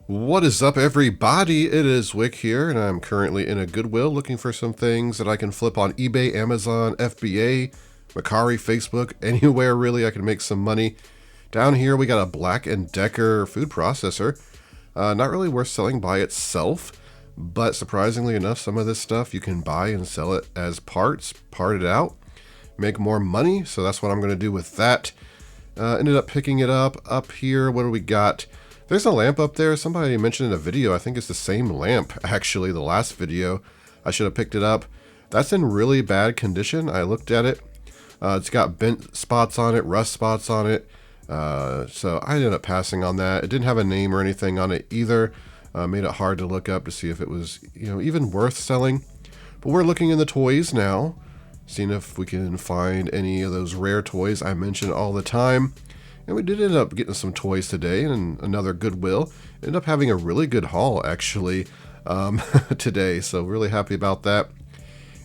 What is up, everybody? It is Wick here, and I'm currently in a Goodwill looking for some things that I can flip on eBay, Amazon, FBA, Mercari, Facebook, anywhere really I can make some money. Down here we got a Black & Decker food processor. Not really worth selling by itself, but surprisingly enough, some of this stuff you can buy and sell it as parts, part it out, make more money, so that's what I'm going to do with that. Ended up picking it up here. What do we got? There's a lamp up there. Somebody mentioned in a video. I think it's the same lamp, actually, the last video. I should have picked it up. That's in really bad condition. I looked at it. It's got bent spots on it, rust spots on it. So I ended up passing on that. It didn't have a name or anything on it either. Made it hard to look up to see if it was, even worth selling. But we're looking in the toys now, seeing if we can find any of those rare toys I mention all the time. And we did end up getting some toys today and another Goodwill. Ended up having a really good haul, actually, today. So really happy about that.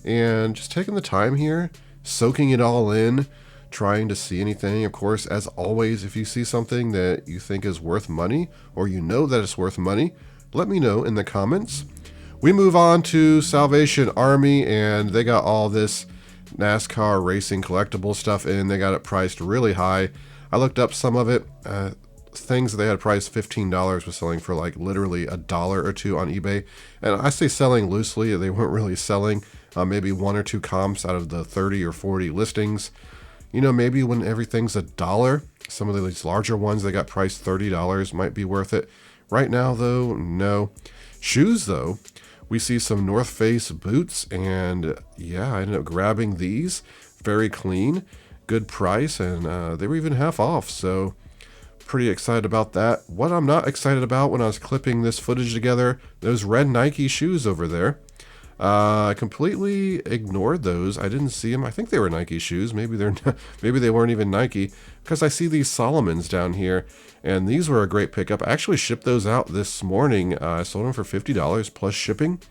And just taking the time here, soaking it all in, trying to see anything. Of course, as always, if you see something that you think is worth money, or you know that it's worth money, let me know in the comments. We move on to Salvation Army, and they got all this NASCAR racing collectible stuff in. They got it priced really high. I looked up some of it. Things that they had priced $15 was selling for like literally $1 or $2 on eBay. And I say selling loosely, they weren't really selling. Maybe one or two comps out of the 30 or 40 listings. Maybe when everything's $1, some of these larger ones they got priced $30 might be worth it. Right now though, no. Shoes though, we see some North Face boots, and yeah, I ended up grabbing these. Very clean, good price, and they were even half off, so pretty excited about that. What I'm not excited about when I was clipping this footage together, those red Nike shoes over there. I completely ignored those. I didn't see them. I think they were Nike shoes. Maybe maybe they weren't even Nike, because I see these Solomons down here, and these were a great pickup. I actually shipped those out this morning. I sold them for $50 plus shipping.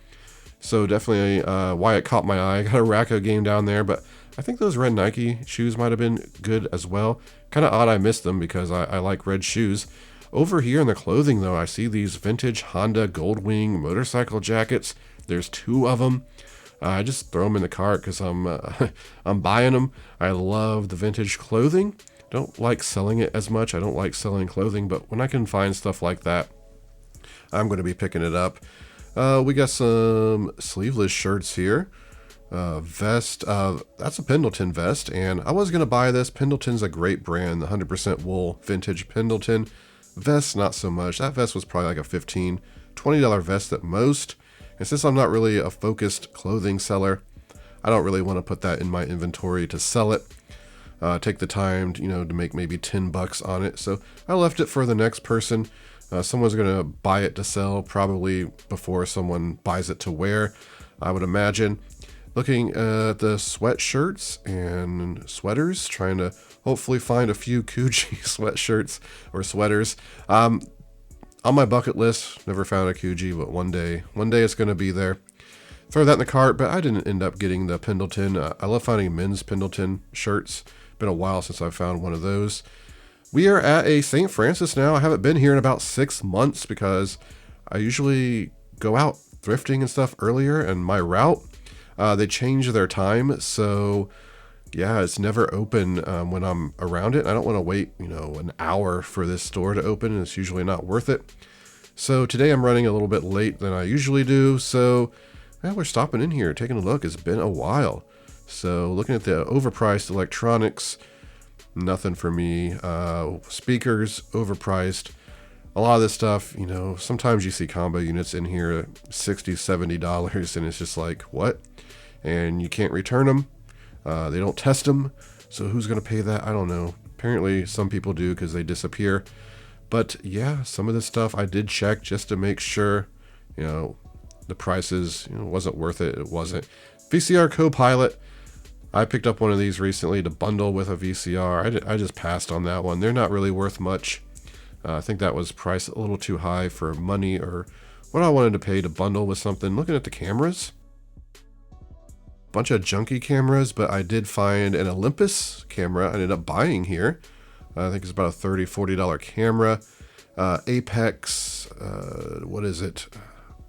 So definitely why it caught my eye. I got a Racco game down there, but I think those red Nike shoes might have been good as well. Kind of odd I missed them because I like red shoes. Over here in the clothing though, I see these vintage Honda Goldwing motorcycle jackets. There's 2 of them. I just throw them in the cart because I'm buying them. I love the vintage clothing. Don't like selling it as much. I don't like selling clothing, but when I can find stuff like that, I'm going to be picking it up. We got some sleeveless shirts here. Vest, that's a Pendleton vest, and I was going to buy this. Pendleton's a great brand, the 100% wool vintage Pendleton. Vest, not so much. That vest was probably like a $15, $20 vest at most. And since I'm not really a focused clothing seller, I don't really want to put that in my inventory to sell it. Take the time, to make maybe $10 on it. So I left it for the next person. Someone's going to buy it to sell probably before someone buys it to wear, I would imagine. Looking at the sweatshirts and sweaters, trying to hopefully find a few Coogi sweatshirts or sweaters. On my bucket list, never found a Coogi, but one day it's going to be there. Throw that in the cart, but I didn't end up getting the Pendleton. I love finding men's Pendleton shirts. Been a while since I found one of those. We are at a St. Francis now. I haven't been here in about 6 months because I usually go out thrifting and stuff earlier, and my route, they change their time, so yeah, it's never open when I'm around it. I don't want to wait, an hour for this store to open, and it's usually not worth it. So today I'm running a little bit late than I usually do, so we're stopping in here, taking a look. It's been a while. So looking at the overpriced electronics, nothing for me. Speakers, overpriced. A lot of this stuff, sometimes you see combo units in here at $60, $70, and it's just like, what? And you can't return them. They don't test them. So who's going to pay that? I don't know. Apparently some people do because they disappear. But yeah, some of this stuff I did check just to make sure, the prices, wasn't worth it. It wasn't. VCR Copilot. I picked up one of these recently to bundle with a VCR. I just passed on that one. They're not really worth much. I think that was priced a little too high for money or what I wanted to pay to bundle with something. Looking at the cameras, bunch of junky cameras, but I did find an Olympus camera I ended up buying here. I think it's about a $30, $40 camera. Apex, what is it?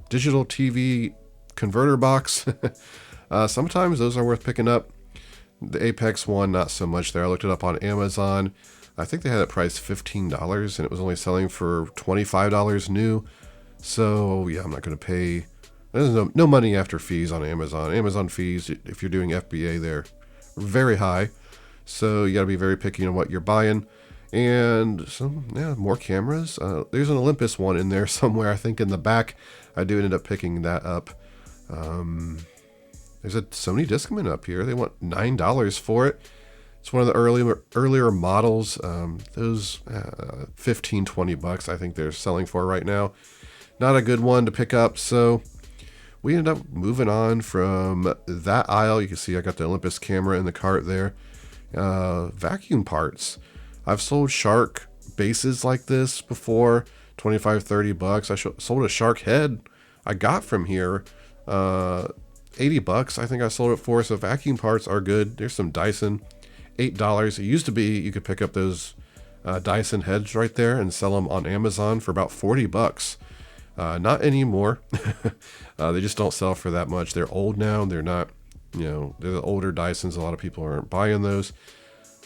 Digital TV converter box. Sometimes those are worth picking up. The Apex one, not so much there. I looked it up on Amazon. I think they had it priced $15 and it was only selling for $25 new. So yeah, I'm not going to pay. There's no money after fees on Amazon. Amazon fees, if you're doing FBA, they're very high. So you got to be very picky on what you're buying. And some, yeah, more cameras. There's an Olympus one in there somewhere, I think in the back. I do end up picking that up. There's a Sony Discman up here. They want $9 for it. It's one of the earlier models. Those $15-20 I think they're selling for right now. Not a good one to pick up. So we ended up moving on from that aisle. You can see I got the Olympus camera in the cart there. Vacuum parts. I've sold Shark bases like this before, $25-30. I sold a Shark head I got from here, $80 I think I sold it for. So vacuum parts are good. There's some Dyson, $8. It used to be you could pick up those Dyson heads right there and sell them on Amazon for about $40. Not anymore. They just don't sell for that much. They're old now. They're not, they're the older Dysons. A lot of people aren't buying those.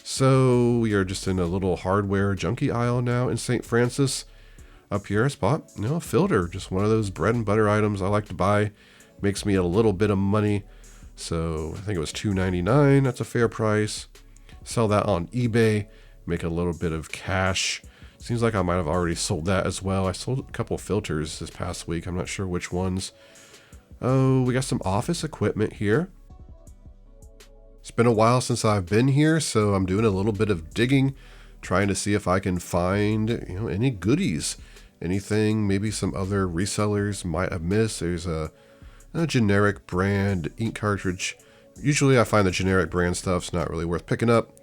So we are just in a little hardware junkie aisle now in St. Francis. Up here I spot, a filter, just one of those bread and butter items I like to buy. Makes me a little bit of money. So I think it was $2.99. That's a fair price. Sell that on eBay, make a little bit of cash. Seems like I might have already sold that as well. I sold a couple filters this past week. I'm not sure which ones. Oh, we got some office equipment here. It's been a while since I've been here, so I'm doing a little bit of digging, trying to see if I can find, any goodies. Anything maybe some other resellers might have missed. There's a generic brand ink cartridge. Usually I find the generic brand stuff's not really worth picking up.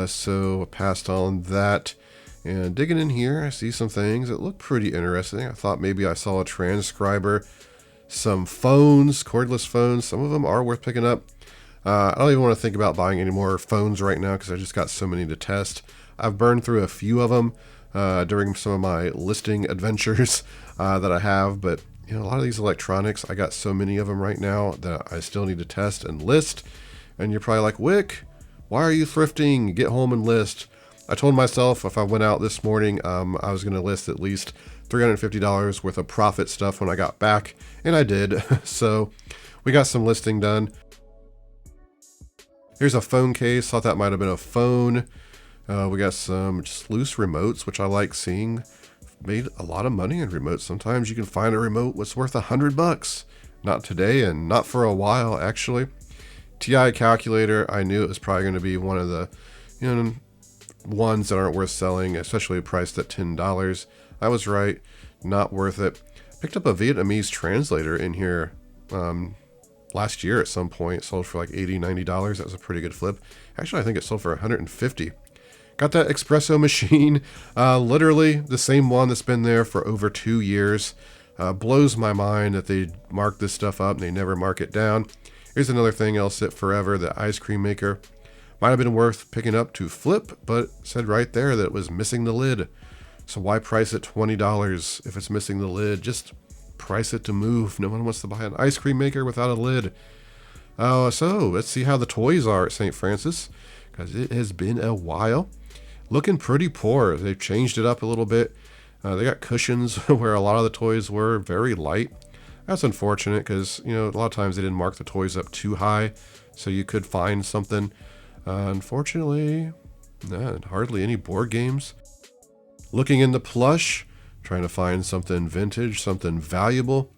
So I passed on that. And digging in here, I see some things that look pretty interesting. I thought maybe I saw a transcriber, some phones, cordless phones. Some of them are worth picking up. I don't even want to think about buying any more phones right now because I just got so many to test. I've burned through a few of them during some of my listing adventures that I have. But a lot of these electronics, I got so many of them right now that I still need to test and list. And you're probably like, Wick, why are you thrifting? Get home and list. I told myself if I went out this morning, I was going to list at least $350 worth of profit stuff when I got back. And I did. So we got some listing done. Here's a phone case. Thought that might have been a phone. We got some just loose remotes, which I like seeing. Made a lot of money in remotes. Sometimes you can find a remote that's worth $100. Not today and not for a while, actually. TI calculator. I knew it was probably going to be one of the, ones that aren't worth selling, especially priced at $10. I was right. Not worth it. Picked up a Vietnamese translator in here last year at some point. It sold for like $80-90. That was a pretty good flip. Actually, I think it sold for $150. Got that espresso machine, literally the same one that's been there for over 2 years. Blows my mind that they mark this stuff up and they never mark it down. Here's another thing that'll sit forever, the ice cream maker. Might have been worth picking up to flip, but it said right there that it was missing the lid. So why price it $20 if it's missing the lid? Just price it to move. No one wants to buy an ice cream maker without a lid. So let's see how the toys are at St. Francis, because it has been a while. Looking pretty poor. They've changed it up a little bit. They got cushions where a lot of the toys were very light. That's unfortunate because, a lot of times they didn't mark the toys up too high, so you could find something. Unfortunately, hardly any board games. Looking in the plush, trying to find something vintage, something valuable.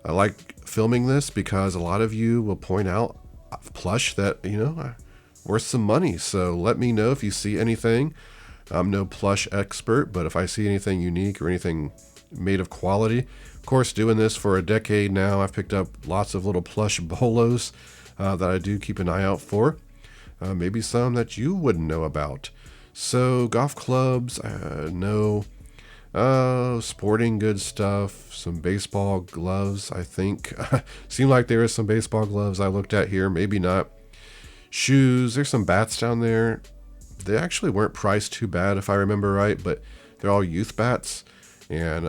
I like filming this because a lot of you will point out plush that, worth some money. So let me know if you see anything. I'm no plush expert, but if I see anything unique or anything made of quality, of course, doing this for a decade now, I've picked up lots of little plush bolos that I do keep an eye out for. Maybe some that you wouldn't know about. So golf clubs, no. Sporting goods stuff, some baseball gloves, I think. Seemed like there is some baseball gloves I looked at here, maybe not. Shoes, there's some bats down there. They actually weren't priced too bad if I remember right, but They're all youth bats and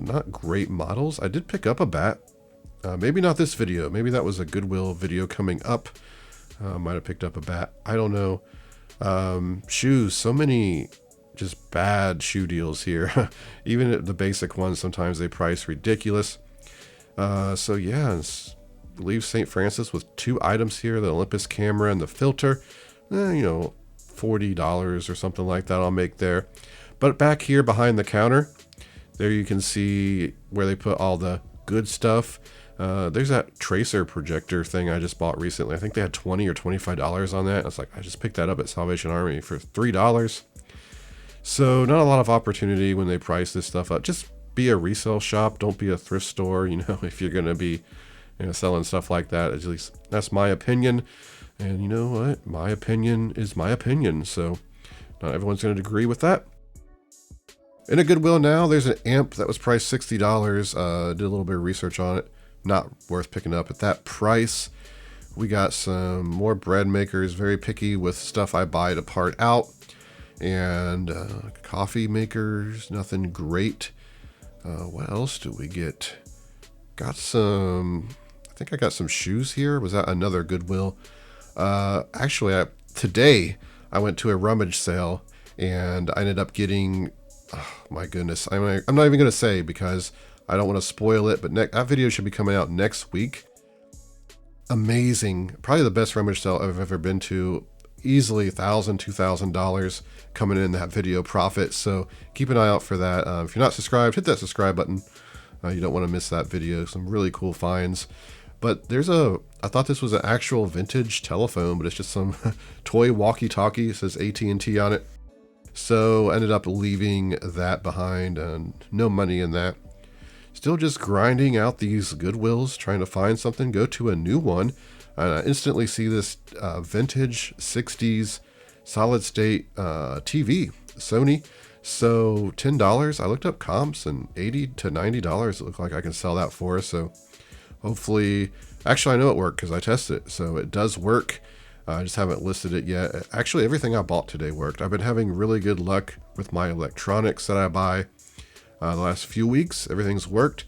not great models. I did pick up a bat. Maybe not this video. Maybe that was a Goodwill video coming up. Might have picked up a bat. I don't know. Shoes. So many just bad shoe deals here. Even the basic ones, sometimes they price ridiculous. So yeah, leave St. Francis with 2 items here, the Olympus camera and the filter. You know, $40 or something like that I'll make there. But back here behind the counter, there you can see where they put all the good stuff. There's that tracer projector thing I just bought recently. I think they had $20 or $25 on that. I was like, I just picked that up at Salvation Army for $3. So not a lot of opportunity when they price this stuff up. Just be a resale shop. Don't be a thrift store, you know, if you're going to be, you know, selling stuff like that. At least that's my opinion. And you know what? My opinion is my opinion. So not everyone's going to agree with that. In a Goodwill now, there's an amp that was priced $60. Did a little bit of research on it. Not worth picking up at that price. We got some more bread makers. Very picky with stuff I buy to part out. And coffee makers. Nothing great. What else do we get? Got some... I think I got some shoes here. Was that another Goodwill? Actually, today I went to a rummage sale. And I ended up getting... Oh, my goodness. I'm not even going to say because I don't want to spoil it, but that video should be coming out next week. Amazing. Probably the best rummage sale I've ever been to. Easily $1,000, $2,000 coming in that video profit. So keep an eye out for that. If you're not subscribed, hit that subscribe button. You don't want to miss that video. Some really cool finds. But I thought this was an actual vintage telephone, but it's just some toy walkie-talkie. It says AT&T on it. So ended up leaving that behind and no money in that. Still just grinding out these Goodwills, trying to find something, go to a new one. And I instantly see this vintage 60s solid state TV, Sony. So $10, I looked up comps and $80 to $90 it looked like I can sell that for. So hopefully, actually I know it worked because I tested it. So it does work. I just haven't listed it yet. Actually, everything I bought today worked. I've been having really good luck with my electronics that I buy the last few weeks. Everything's worked.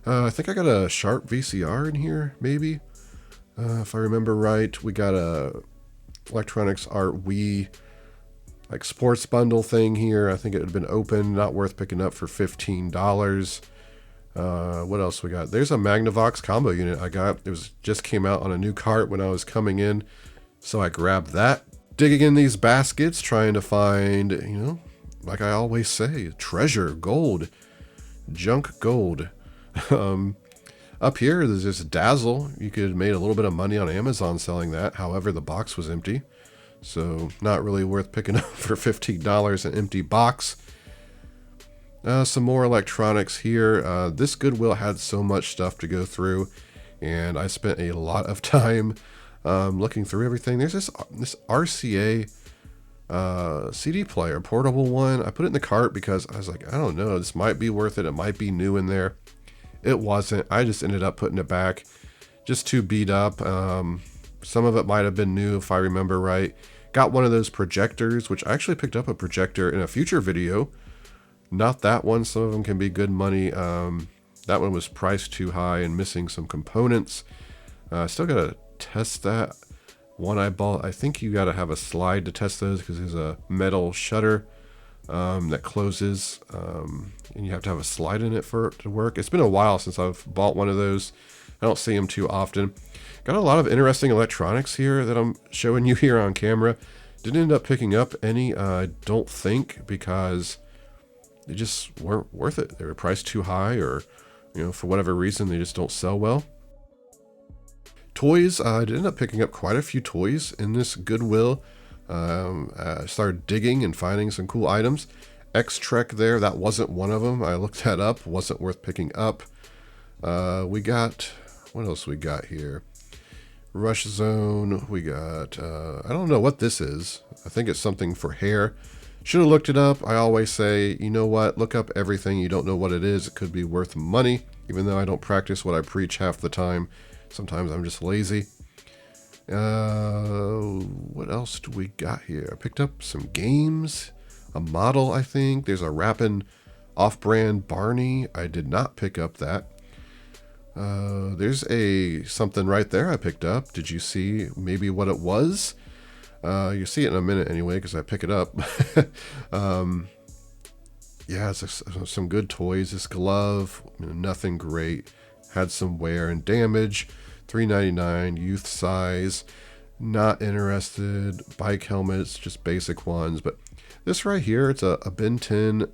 I think I got a Sharp VCR in here, maybe. If I remember right, we got a Electronics Art Wii like sports bundle thing here. I think it had been open, not worth picking up for $15. What else we got? There's a Magnavox combo unit I got. It just came out on a new cart when I was coming in. So I grabbed that. Digging in these baskets, trying to find, you know, like I always say, treasure, gold, junk gold. Up here, there's this Dazzle. You could have made a little bit of money on Amazon selling that. However, the box was empty. So not really worth picking up for $15, an empty box. Some more electronics here. This Goodwill had so much stuff to go through. And I spent a lot of time looking through everything. There's this RCA CD player, portable one. I put it in the cart because I was like, I don't know, this might be worth it. It might be new in there. It wasn't. I just ended up putting it back. Just too beat up. Some of it might have been new if I remember right. Got one of those projectors, which I actually picked up a projector in a future video. Not that one. Some of them can be good money. That one was priced too high and missing some components. Still got to test that one I bought. I think you got to have a slide to test those because there's a metal shutter that closes and you have to have a slide in it for it to work. It's been a while since I've bought one of those. I don't see them too often. Got a lot of interesting electronics here that I'm showing you here on camera. Didn't end up picking up any, I don't think, because they just weren't worth it. They were priced too high, or, you know, for whatever reason, they just don't sell well. Toys, I did end up picking up quite a few toys in this Goodwill. I started digging and finding some cool items. X-Trek there, that wasn't one of them. I looked that up, wasn't worth picking up. We got, what else we got here? Rush Zone, we got, I don't know what this is. I think it's something for hair. Should have looked it up. I always say, you know what, look up everything. You don't know what it is. It could be worth money, even though I don't practice what I preach half the time. Sometimes I'm just lazy. What else do we got here? I picked up some games. a model, I think. There's a Rappin' off-brand Barney. I did not pick up that. There's something right there I picked up. Did you see maybe what it was? You see it in a minute anyway, because I pick it up. Yeah, it's some good toys. This glove, nothing great. Had some wear and damage. $3.99, youth size. Not interested. Bike helmets, just basic ones. But this right here, it's a Ben 10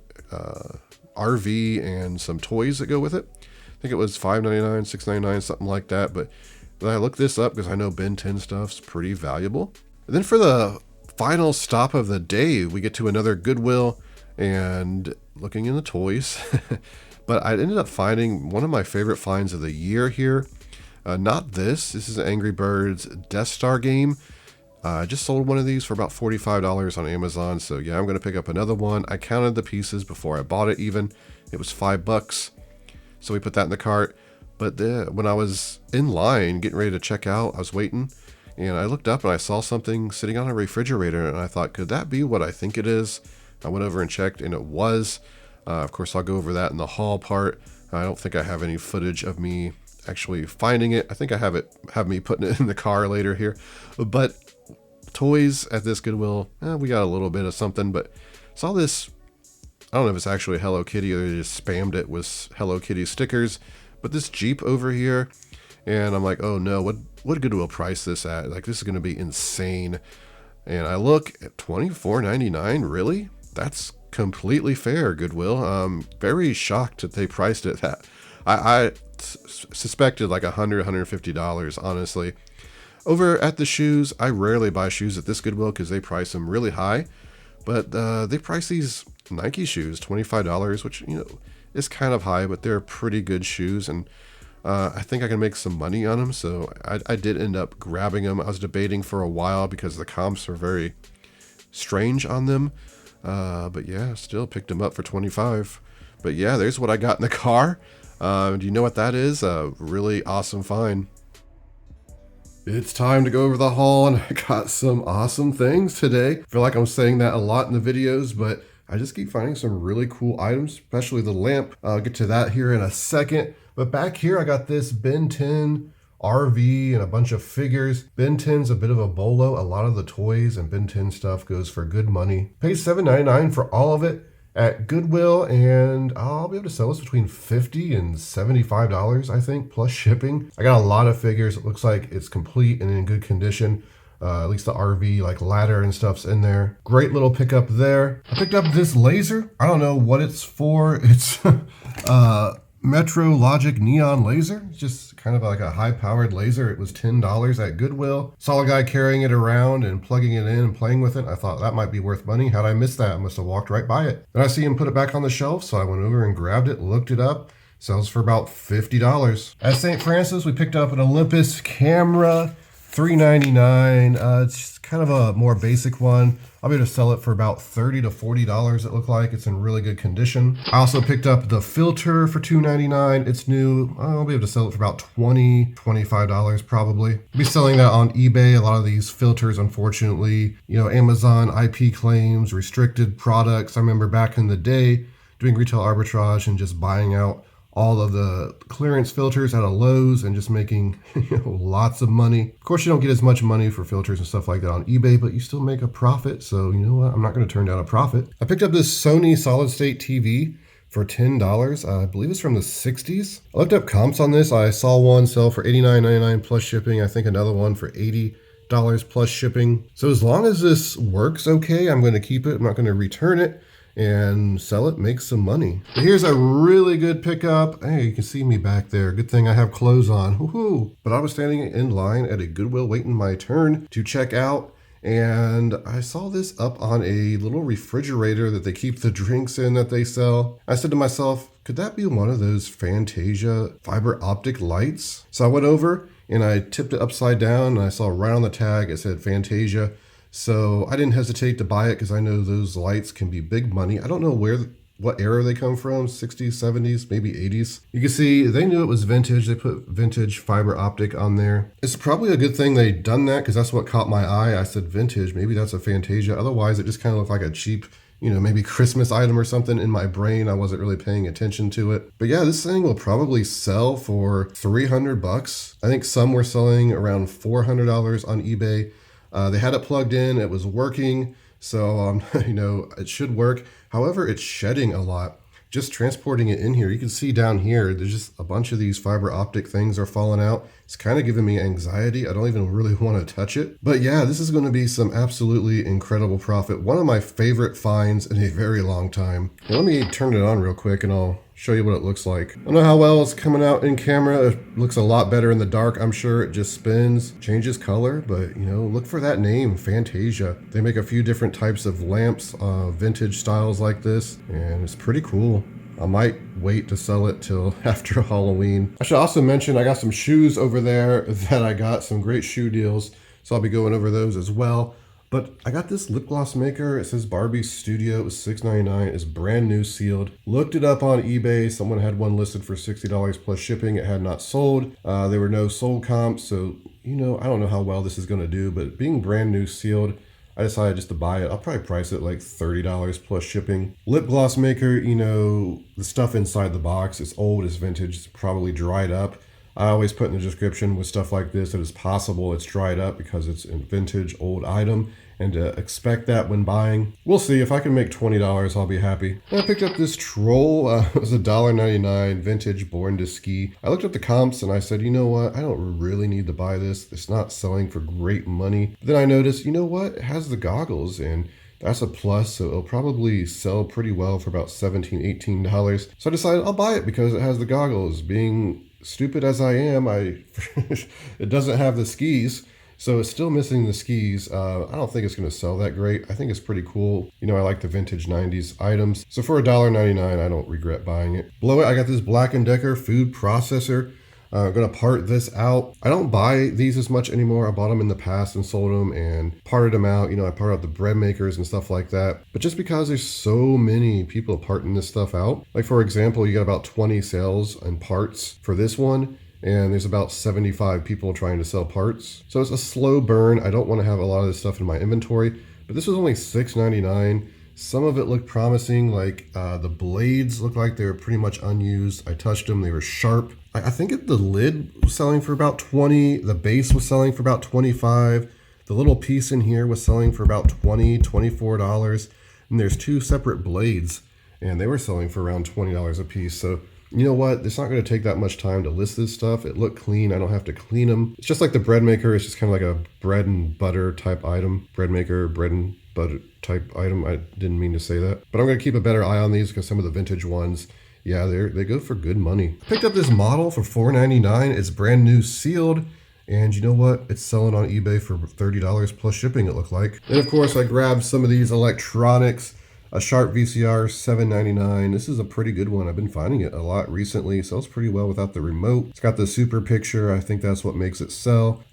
RV and some toys that go with it. I think it was $5.99, $6.99, something like that. But I looked this up because I know Ben 10 stuff's pretty valuable. And then for the final stop of the day, we get to another Goodwill and looking in the toys. But I ended up finding one of my favorite finds of the year here. Not this. This is an Angry Birds Death Star game. I just sold one of these for about $45 on Amazon. So yeah, I'm going to pick up another one. I counted the pieces before I bought it even. It was $5. So we put that in the cart. But when I was in line getting ready to check out, I was waiting. And I looked up and I saw something sitting on a refrigerator. And I thought, could that be what I think it is? I went over and checked and it was. Of course, I'll go over that in the haul part. I don't think I have any footage of me actually finding it. I think I have me putting it in the car later here. But toys at this Goodwill, we got a little bit of something, but saw this. I don't know if it's actually a Hello Kitty or they just spammed it with Hello Kitty stickers, but this Jeep over here, and I'm like, oh no, what Goodwill price this at? Like, this is going to be insane. And I look at $24.99. Really? That's completely fair, Goodwill. Very shocked that they priced it that. I suspected like $100, $150, honestly. Over at the shoes, I rarely buy shoes at this Goodwill because they price them really high. But they price these Nike shoes $25, which, is kind of high, but they're pretty good shoes. And I think I can make some money on them. So I did end up grabbing them. I was debating for a while because the comps are very strange on them. But yeah, still picked them up for $25. But yeah, there's what I got in the car. Do you know what that is? A really awesome find. It's time to go over the haul, and I got some awesome things today. I feel like I'm saying that a lot in the videos, but I just keep finding some really cool items, especially the lamp. I'll get to that here in a second. But back here, I got this Ben 10 RV and a bunch of figures. Ben 10's a bit of a bolo. A lot of the toys and Ben 10 stuff goes for good money. Paid $7.99 for all of it at Goodwill, and I'll be able to sell this between $50 and $75, I think, plus shipping. I got a lot of figures. It looks like it's complete and in good condition. At least the RV, like ladder and stuff's in there. Great little pickup there. I picked up this laser. I don't know what it's for. It's Metro Logic neon laser. It's just kind of like a high-powered laser. It was $10 at Goodwill. Saw a guy carrying it around and plugging it in and playing with it. I thought that might be worth money. How'd I miss that? I must have walked right by it. Then I see him put it back on the shelf, so I went over and grabbed it, looked it up. Sells for about $50. At St. Francis, we picked up an Olympus camera, $3.99. It's kind of a more basic one. I'll be able to sell it for about $30 to $40, it looked like. It's in really good condition. I also picked up the filter for $2.99. It's new. I'll be able to sell it for about $20, $25 probably. I'll be selling that on eBay. A lot of these filters, unfortunately, Amazon IP claims, restricted products. I remember back in the day doing retail arbitrage and just buying out all of the clearance filters out of Lowe's and just making lots of money. Of course, you don't get as much money for filters and stuff like that on eBay, but you still make a profit. So you know what? I'm not going to turn down a profit. I picked up this Sony solid state TV for $10. I believe it's from the 60s. I looked up comps on this. I saw one sell for $89.99 plus shipping. I think another one for $80 plus shipping. So as long as this works okay, I'm going to keep it. I'm not going to return it and sell it, make some money. But here's a really good pickup. Hey, you can see me back there. Good thing I have clothes on. Woohoo! But I was standing in line at a Goodwill waiting my turn to check out, and I saw this up on a little refrigerator that they keep the drinks in that they sell. I said to myself, could that be one of those Fantasia fiber optic lights? So I went over and I tipped it upside down, and I saw right on the tag it said Fantasia. So I didn't hesitate to buy it because I know those lights can be big money. I don't know what era they come from, 60s, 70s, maybe 80s. You can see they knew it was vintage. They put vintage fiber optic on there. It's probably a good thing they done that because that's what caught my eye. I said vintage, maybe that's a Fantasia. Otherwise, it just kind of looked like a cheap maybe Christmas item or something in my brain. I wasn't really paying attention to it. But yeah, this thing will probably sell for $300. I think some were selling around $400 on eBay. They had it plugged in, it was working. So, it should work. However, it's shedding a lot. Just transporting it in here, you can see down here, there's just a bunch of these fiber optic things are falling out. It's kind of giving me anxiety. I don't even really want to touch it. But yeah, this is going to be some absolutely incredible profit. One of my favorite finds in a very long time. Now, let me turn it on real quick and I'll show you what it looks like. I don't know how well it's coming out in camera. It looks a lot better in the dark. I'm sure it just spins, changes color, but look for that name, Fantasia. They make a few different types of lamps, vintage styles like this, and it's pretty cool. I might wait to sell it till after Halloween. I should also mention I got some shoes over there that I got, some great shoe deals, so I'll be going over those as well. But I got this lip gloss maker. It says Barbie Studio. It was $6.99. It's brand new, sealed. Looked it up on eBay. Someone had one listed for $60 plus shipping. It had not sold. There were no sold comps, so I don't know how well this is going to do. But being brand new, sealed, I decided just to buy it. I'll probably price it like $30 plus shipping. Lip gloss maker, the stuff inside the box, it's old, it's vintage, it's probably dried up. I always put in the description with stuff like this that it's possible it's dried up because it's a vintage old item, and to expect that when buying. We'll see. If I can make $20, I'll be happy. And I picked up this troll. It was $1.99, vintage, born to ski. I looked at the comps and I said, you know what? I don't really need to buy this. It's not selling for great money. Then I noticed, you know what? It has the goggles, and that's a plus, so it'll probably sell pretty well for about $17, $18. So I decided I'll buy it because it has the goggles. Being stupid as I am, it doesn't have the skis, so it's still missing the skis. I don't think it's going to sell that great. I think it's pretty cool. I like the vintage 90s items. So for $1.99, I don't regret buying it. Below it, I got this Black & Decker food processor. I'm going to part this out. I don't buy these as much anymore. I bought them in the past and sold them and parted them out. I part out the bread makers and stuff like that. But just because there's so many people parting this stuff out, like for example, you got about 20 sales and parts for this one, and there's about 75 people trying to sell parts. So it's a slow burn. I don't want to have a lot of this stuff in my inventory, but this was only $6.99. Some of it looked promising, like the blades looked like they were pretty much unused. I touched them, they were sharp. I think the lid was selling for about 20, the base was selling for about 25, the little piece in here was selling for about $20, $24, and there's two separate blades, and they were selling for around $20 a piece. So you know what? It's not going to take that much time to list this stuff. It looked clean. I don't have to clean them. It's just like the bread maker. It's just kind of like a bread and butter type item. Bread maker, bread and butter type item. I didn't mean to say that. But I'm going to keep a better eye on these because some of the vintage ones, yeah, they go for good money. Picked up this model for $4.99. It's brand new, sealed. And you know what? It's selling on eBay for $30 plus shipping, it looked like. And of course, I grabbed some of these electronics. A Sharp VCR, $7.99. This is a pretty good one. I've been finding it a lot recently. Sells pretty well without the remote. It's got the super picture. I think that's what makes it sell.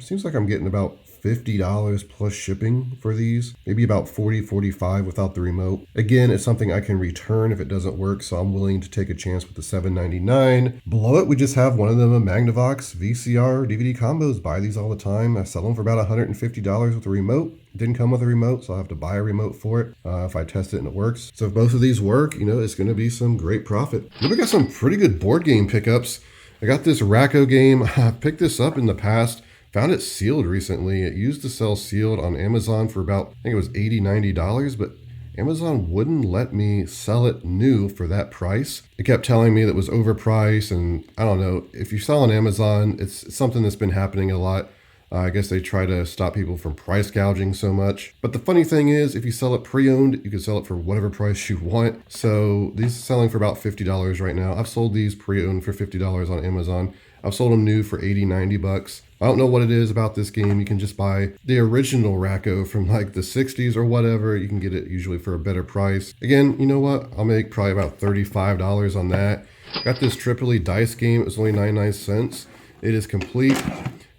Seems like I'm getting about $50 plus shipping for these. Maybe about $40, $45 without the remote. Again, it's something I can return if it doesn't work, so I'm willing to take a chance with the $7.99. Below it, we just have one of them, a Magnavox VCR DVD combos. Buy these all the time. I sell them for about $150 with a remote. It didn't come with a remote, so I'll have to buy a remote for it if I test it and it works. So if both of these work, it's going to be some great profit. Then we got some pretty good board game pickups. I got this Racco game. I picked this up in the past. Found it sealed recently. It used to sell sealed on Amazon for about, I think it was $80, $90, but Amazon wouldn't let me sell it new for that price. It kept telling me that it was overpriced, and I don't know. If you sell on Amazon, it's something that's been happening a lot. I guess they try to stop people from price gouging so much. But the funny thing is, if you sell it pre-owned, you can sell it for whatever price you want. So these are selling for about $50 right now. I've sold these pre-owned for $50 on Amazon. I've sold them new for $80, $90. I don't know what it is about this game. You can just buy the original Racco from like the 60s or whatever. You can get it usually for a better price. Again, you know what? I'll make probably about $35 on that. Got this Tripoli dice game. It was only 99 cents. It is complete.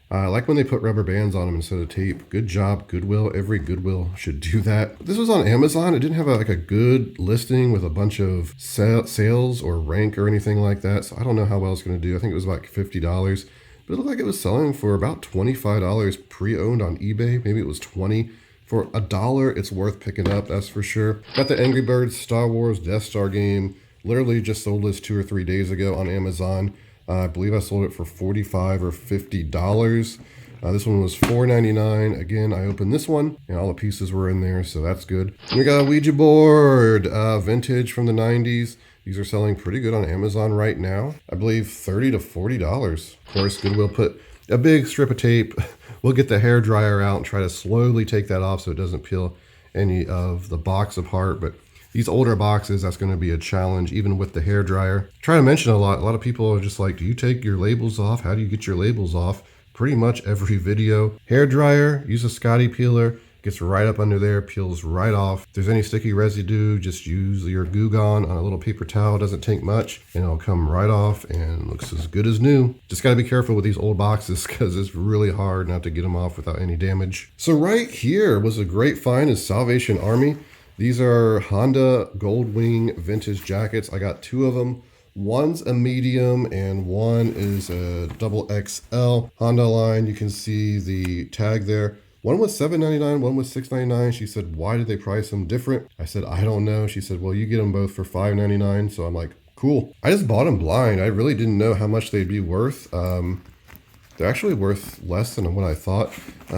I like when they put rubber bands on them instead of tape. Good job, Goodwill. Every Goodwill should do that. This was on Amazon. It didn't have a good listing with a bunch of sales or rank or anything like that. So I don't know how well it's going to do. I think it was about $50. But it looked like it was selling for about $25 pre-owned on eBay. Maybe it was $20. For $1, it's worth picking up, that's for sure. Got the Angry Birds Star Wars Death Star game. Literally just sold this 2 or 3 days ago on Amazon. I believe I sold it for $45 or $50. This one was $4.99. Again, I opened this one and all the pieces were in there, so that's good. And we got a Ouija board, vintage from the 90s. These are selling pretty good on Amazon right now. I believe $30 to $40. Of course, Goodwill put a big strip of tape. We'll get the hair dryer out and try to slowly take that off so it doesn't peel any of the box apart. But these older boxes, that's going to be a challenge, even with the hair dryer. Try to mention a lot of people are just like, do you take your labels off? How do you get your labels off? Pretty much every video. Hair dryer, use a Scotty peeler. Gets right up under there, peels right off. If there's any sticky residue, just use your Goo Gone on a little paper towel. Doesn't take much, and it'll come right off and looks as good as new. Just gotta be careful with these old boxes because it's really hard not to get them off without any damage. So right here was a great find is Salvation Army. These are Honda Goldwing vintage jackets. I got 2 of them. One's a medium and one is a double XL. Honda line, you can see the tag there. One was $7.99, one was $6.99. She said, why did they price them different? I said, I don't know. She said, well, you get them both for $5.99. So I'm like, cool. I just bought them blind. I really didn't know how much they'd be worth. They're actually worth less than what I thought.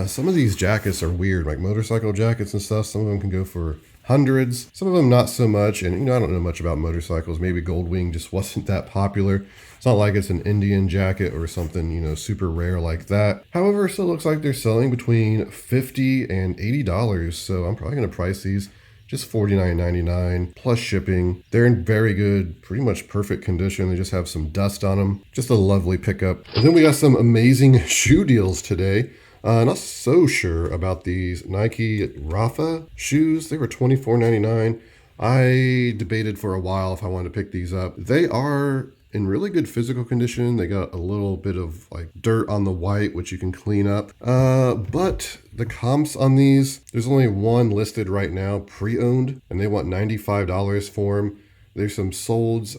Some of these jackets are weird, like motorcycle jackets and stuff. Some of them can go for hundreds, some of them not so much. And I don't know much about motorcycles. Maybe Goldwing just wasn't that popular. It's not like it's an Indian jacket or something, super rare like that. However, it still looks like they're selling between $50 and $80. So I'm probably going to price these just $49.99 plus shipping. They're in very good, pretty much perfect condition. They just have some dust on them. Just a lovely pickup. And then we got some amazing shoe deals today. Not so sure about these Nike Rafa shoes. They were $24.99. I debated for a while if I wanted to pick these up. They are in really good physical condition. They got a little bit of like dirt on the white, which you can clean up. But the comps on these, there's only one listed right now, pre-owned, and they want $95 for them. There's some solds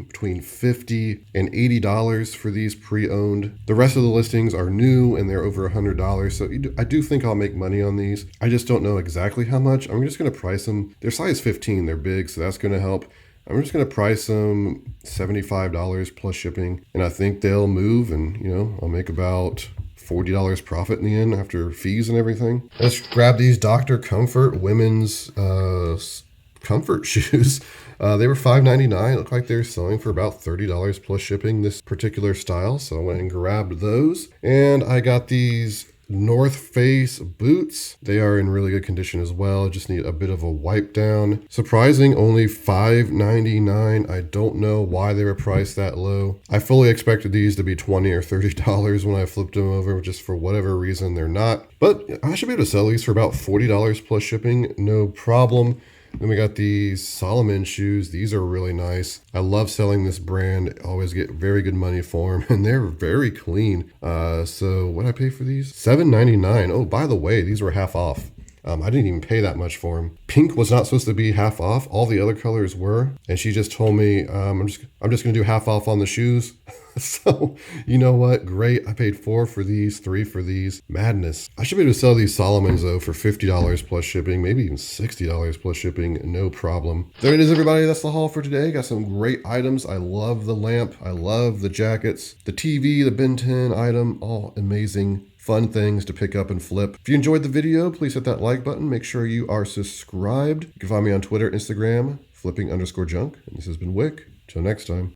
between $50 and $80 for these pre-owned. The rest of the listings are new and they're over $100. So I do think I'll make money on these. I just don't know exactly how much. I'm just going to price them. They're size 15. They're big, so that's going to help. I'm just going to price them $75 plus shipping. And I think they'll move and, I'll make about $40 profit in the end after fees and everything. Let's grab these Dr. Comfort women's comfort shoes. They were $5.99. Look like they're selling for about $30 plus shipping, this particular style. So I went and grabbed those. And I got these North Face boots. They are in really good condition as well. Just need a bit of a wipe down. Surprising, only $5.99. I don't know why they were priced that low. I fully expected these to be $20 or $30 when I flipped them over, just for whatever reason they're not. But I should be able to sell these for about $40 plus shipping, no problem. Then we got these Solomon shoes. These are really nice. I love selling this brand. Always get very good money for them, and they're very clean. So what did I pay for these? $7.99. Oh, by the way, these were half off. I didn't even pay that much for them. Pink was not supposed to be half off. All the other colors were. And she just told me, I'm just going to do half off on the shoes. So, you know what? Great. I paid $4 for these, $3 for these. Madness. I should be able to sell these Solomons, though, for $50 plus shipping, maybe even $60 plus shipping. No problem. There it is, everybody. That's the haul for today. Got some great items. I love the lamp. I love the jackets. The TV, the Ben 10 item, all amazing. Fun things to pick up and flip. If you enjoyed the video, please hit that like button. Make sure you are subscribed. You can find me on Twitter, Instagram, flipping_junk. And this has been Wick. Till next time.